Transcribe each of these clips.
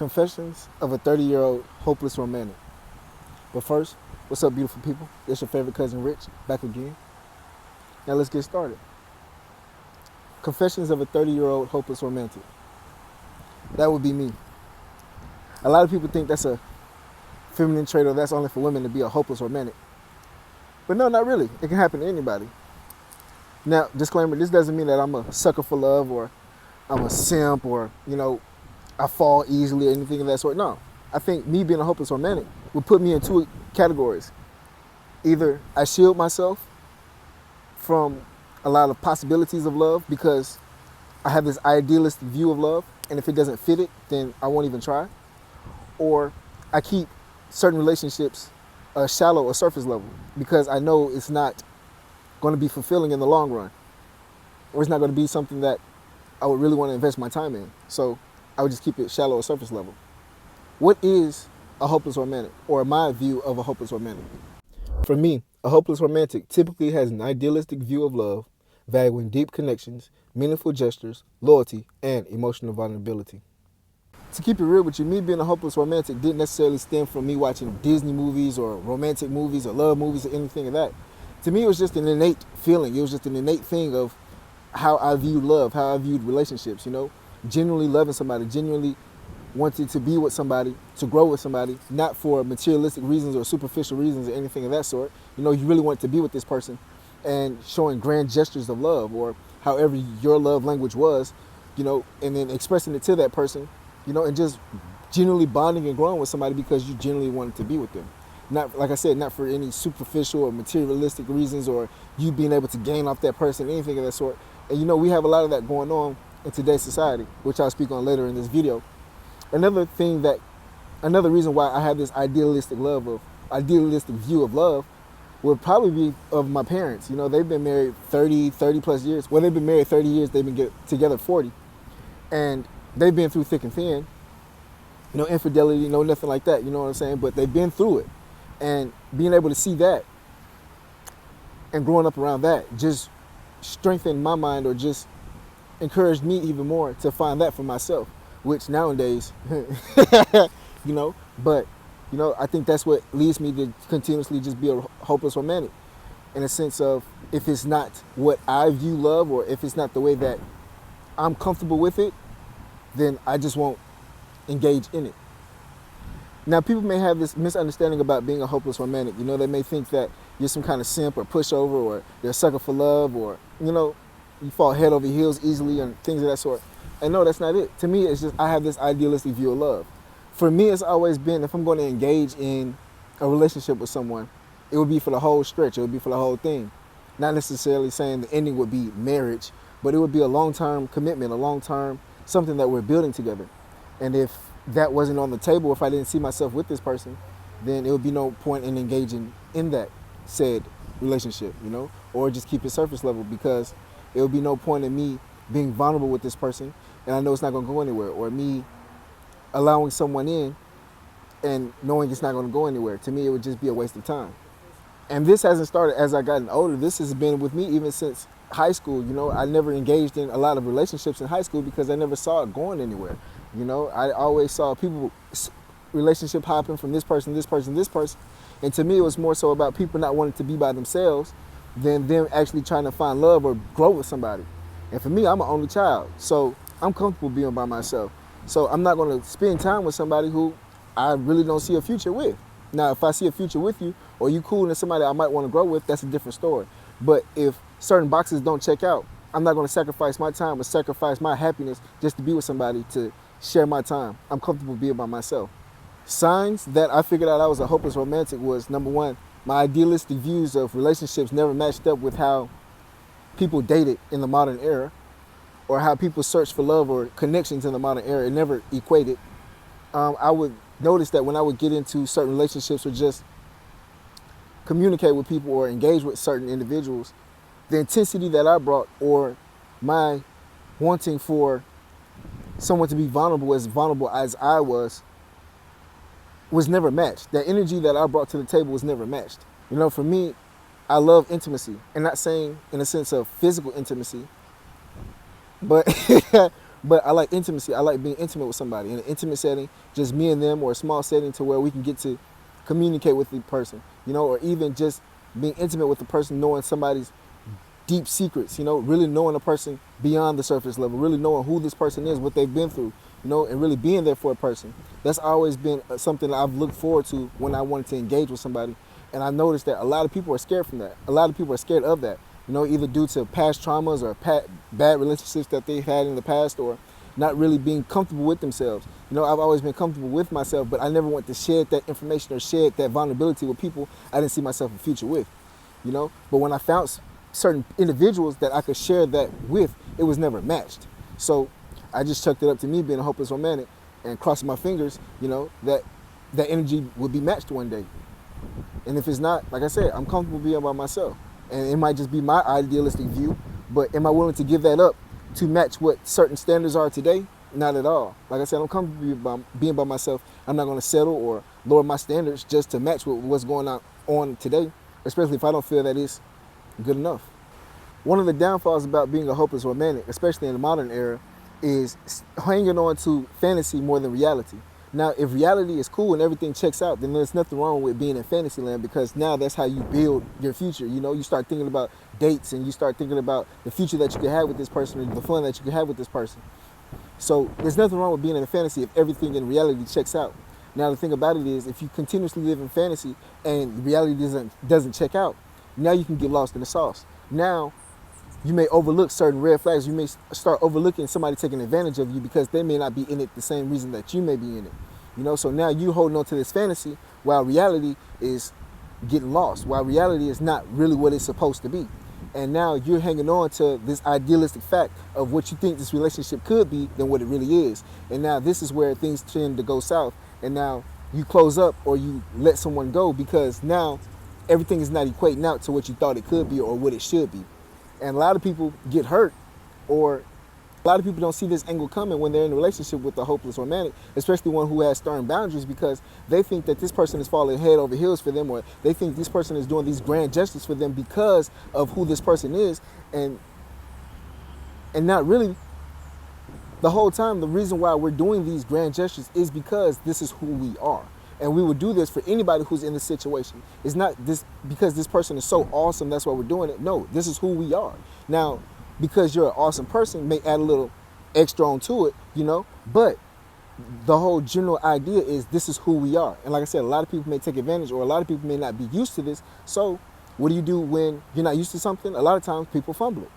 Confessions of a 30-year-old hopeless romantic. But first, what's up, beautiful people? It's your favorite cousin Rich, back again. Now let's get started. Confessions of a 30-year-old hopeless romantic. That would be me. A lot of people think that's a feminine trait, or that's only for women to be a hopeless romantic. But no, not really. It can happen to anybody. Now, disclaimer, this doesn't mean that I'm a sucker for love, or I'm a simp, or, I fall easily or anything of that sort. No. I think me being a hopeless romantic would put me in two categories. Either I shield myself from a lot of possibilities of love because I have this idealistic view of love, and if it doesn't fit it, then I won't even try. Or I keep certain relationships shallow or surface level because I know it's not going to be fulfilling in the long run, or it's not going to be something that I would really want to invest my time in. So I would just keep it shallow or surface level. What is a hopeless romantic, or my view of a hopeless romantic? For me, a hopeless romantic typically has an idealistic view of love, valuing deep connections, meaningful gestures, loyalty, and emotional vulnerability. To keep it real with you, me being a hopeless romantic didn't necessarily stem from me watching Disney movies or romantic movies or love movies or anything of that. To me, it was just an innate feeling. It was just an innate thing of how I viewed love, how I viewed relationships, genuinely loving somebody, genuinely wanting to be with somebody, to grow with somebody, not for materialistic reasons or superficial reasons or anything of that sort. You really want to be with this person and showing grand gestures of love, or however your love language was, and then expressing it to that person, and just genuinely bonding and growing with somebody because you genuinely wanted to be with them. Not, like I said, not for any superficial or materialistic reasons, or you being able to gain off that person, anything of that sort. And we have a lot of that going on in today's society, which I'll speak on later in this video. Another reason why I have this idealistic view of love would probably be of my parents. They've been married 30 plus years. Well, they've been married 30 years. They've been together 40. And they've been through thick and thin. No infidelity, no nothing like that. You know what I'm saying? But they've been through it. And being able to see that and growing up around that just strengthened my mind, or just encouraged me even more to find that for myself, which nowadays, but, I think that's what leads me to continuously just be a hopeless romantic, in a sense of, if it's not what I view love, or if it's not the way that I'm comfortable with it, then I just won't engage in it. Now, people may have this misunderstanding about being a hopeless romantic. They may think that you're some kind of simp or pushover, or you're a sucker for love, or, you fall head over heels easily and things of that sort. And no, that's not it. To me, it's just I have this idealistic view of love. For me, it's always been, if I'm going to engage in a relationship with someone, it would be for the whole stretch. It would be for the whole thing. Not necessarily saying the ending would be marriage, but it would be a long-term commitment, a long-term something that we're building together. And if that wasn't on the table, if I didn't see myself with this person, then it would be no point in engaging in that said relationship, or just keep it surface level, because it would be no point in me being vulnerable with this person and I know it's not going to go anywhere, or me allowing someone in and knowing it's not going to go anywhere. To me, it would just be a waste of time. And this hasn't started as I gotten older. This has been with me even since high school. I never engaged in a lot of relationships in high school because I never saw it going anywhere. I always saw people relationship hopping from this person, this person, this person. And to me, it was more so about people not wanting to be by themselves than them actually trying to find love or grow with somebody. And for me, I'm an only child, so I'm comfortable being by myself. So I'm not going to spend time with somebody who I really don't see a future with. Now, if I see a future with you, or you cool and somebody I might want to grow with, that's a different story. But if certain boxes don't check out, I'm not going to sacrifice my time or sacrifice my happiness just to be with somebody, to share my time. I'm comfortable being by myself. Signs that I figured out I was a hopeless romantic was, number one, my idealistic views of relationships never matched up with how people dated in the modern era, or how people search for love or connections in the modern era. It never equated. I would notice that when I would get into certain relationships, or just communicate with people or engage with certain individuals, the intensity that I brought, or my wanting for someone to be vulnerable as I was never matched. The energy that I brought to the table was never matched. For me, I love intimacy, and not saying in a sense of physical intimacy, but But I like intimacy. I like being intimate with somebody in an intimate setting, just me and them, or a small setting to where we can get to communicate with the person, or even just being intimate with the person, knowing somebody's deep secrets, really knowing a person beyond the surface level, really knowing who this person is, what they've been through, and really being there for a person. That's always been something that I've looked forward to when I wanted to engage with somebody. And I noticed that a lot of people are scared from that. A lot of people are scared of that, either due to past traumas or bad relationships that they've had in the past, or not really being comfortable with themselves. I've always been comfortable with myself, but I never want to share that information or share that vulnerability with people I didn't see myself in the future with, But when I found certain individuals that I could share that with, it was never matched. So I just chucked it up to me being a hopeless romantic and crossing my fingers, that energy would be matched one day. And if it's not, like I said, I'm comfortable being by myself. And it might just be my idealistic view, but am I willing to give that up to match what certain standards are today? Not at all. Like I said, I'm comfortable being by myself. I'm not going to settle or lower my standards just to match what's going on today, especially if I don't feel that it's good enough. One of the downfalls about being a hopeless romantic, especially in the modern era, is hanging on to fantasy more than reality. Now, if reality is cool and everything checks out, then there's nothing wrong with being in fantasy land, because now that's how you build your future. You start thinking about dates, and you start thinking about the future that you could have with this person, or the fun that you could have with this person. So there's nothing wrong with being in a fantasy if everything in reality checks out. Now, the thing about it is, if you continuously live in fantasy and reality doesn't check out, now you can get lost in the sauce. Now, you may overlook certain red flags. You may start overlooking somebody taking advantage of you because they may not be in it the same reason that you may be in it. So now you holding on to this fantasy while reality is getting lost, while reality is not really what it's supposed to be. And now you're hanging on to this idealistic fact of what you think this relationship could be than what it really is. And now this is where things tend to go south. And now you close up or you let someone go because now everything is not equating out to what you thought it could be or what it should be. And a lot of people get hurt, or a lot of people don't see this angle coming when they're in a relationship with a hopeless romantic, especially one who has stern boundaries, because they think that this person is falling head over heels for them, or they think this person is doing these grand gestures for them because of who this person is, and not really. The whole time, the reason why we're doing these grand gestures is because this is who we are. And we would do this for anybody who's in this situation. It's not this because this person is so awesome, that's why we're doing it. No, this is who we are. Now, because you're an awesome person may add a little extra onto it, but the whole general idea is this is who we are. And like I said, a lot of people may take advantage, or a lot of people may not be used to this. So what do you do when you're not used to something? A lot of times people fumble it.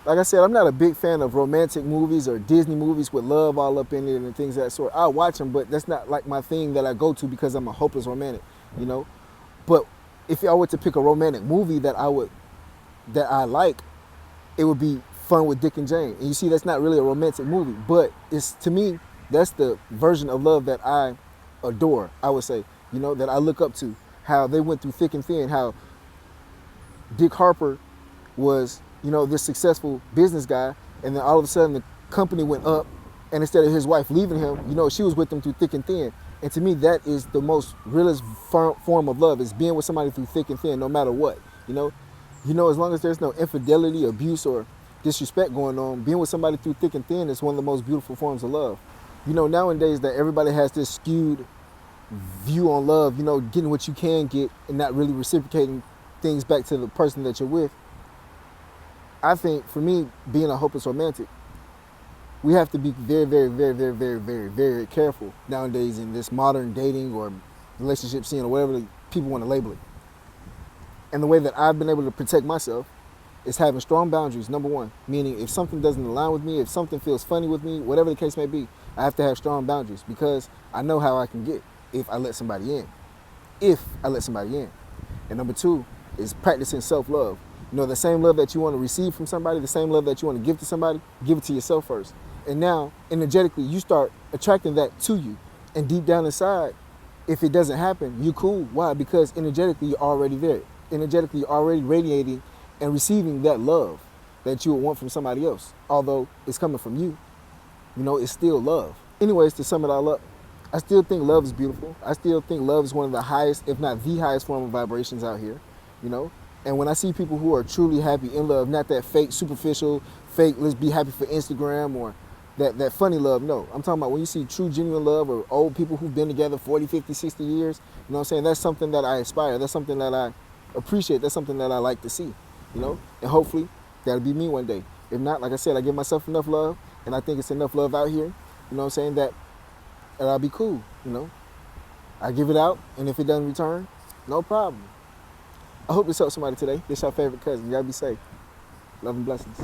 Like I said, I'm not a big fan of romantic movies or Disney movies with love all up in it and things of that sort. I watch them, but that's not like my thing that I go to because I'm a hopeless romantic, But if I were to pick a romantic movie that I like, it would be Fun with Dick and Jane. And you see, that's not really a romantic movie, but it's, to me, that's the version of love that I adore, I would say, that I look up to. How they went through thick and thin, how Dick Harper was this successful business guy, and then all of a sudden the company went up, and instead of his wife leaving him, she was with him through thick and thin. And to me, that is the most realest form of love, is being with somebody through thick and thin, no matter what. As long as there's no infidelity, abuse, or disrespect going on, being with somebody through thick and thin is one of the most beautiful forms of love. Nowadays that everybody has this skewed view on love, getting what you can get and not really reciprocating things back to the person that you're with. I think, for me, being a hopeless romantic, we have to be very, very, very, very, very, very, very careful nowadays in this modern dating or relationship scene, or whatever people want to label it. And the way that I've been able to protect myself is having strong boundaries, number one. Meaning, if something doesn't align with me, if something feels funny with me, whatever the case may be, I have to have strong boundaries, because I know how I can get if I let somebody in. And number two is practicing self-love. The same love that you want to receive from somebody, the same love that you want to give to somebody, give it to yourself first. And now, energetically, you start attracting that to you. And deep down inside, if it doesn't happen, you're cool. Why? Because energetically, you're already there. Energetically, you're already radiating and receiving that love that you would want from somebody else. Although it's coming from you, it's still love. Anyways, to sum it all up, I still think love is beautiful. I still think love is one of the highest, if not the highest form of vibrations out here, And when I see people who are truly happy in love, not that fake, superficial, fake, let's be happy for Instagram, or that funny love. No, I'm talking about when you see true, genuine love, or old people who've been together 40, 50, 60 years. You know what I'm saying? That's something that I aspire. That's something that I appreciate. That's something that I like to see. You know, and hopefully that'll be me one day. If not, like I said, I give myself enough love, and I think it's enough love out here. You know what I'm saying? That I'll be cool. You know, I give it out, and if it doesn't return, no problem. I hope this helps somebody today. This your favorite cousin. Y'all be safe. Love and blessings.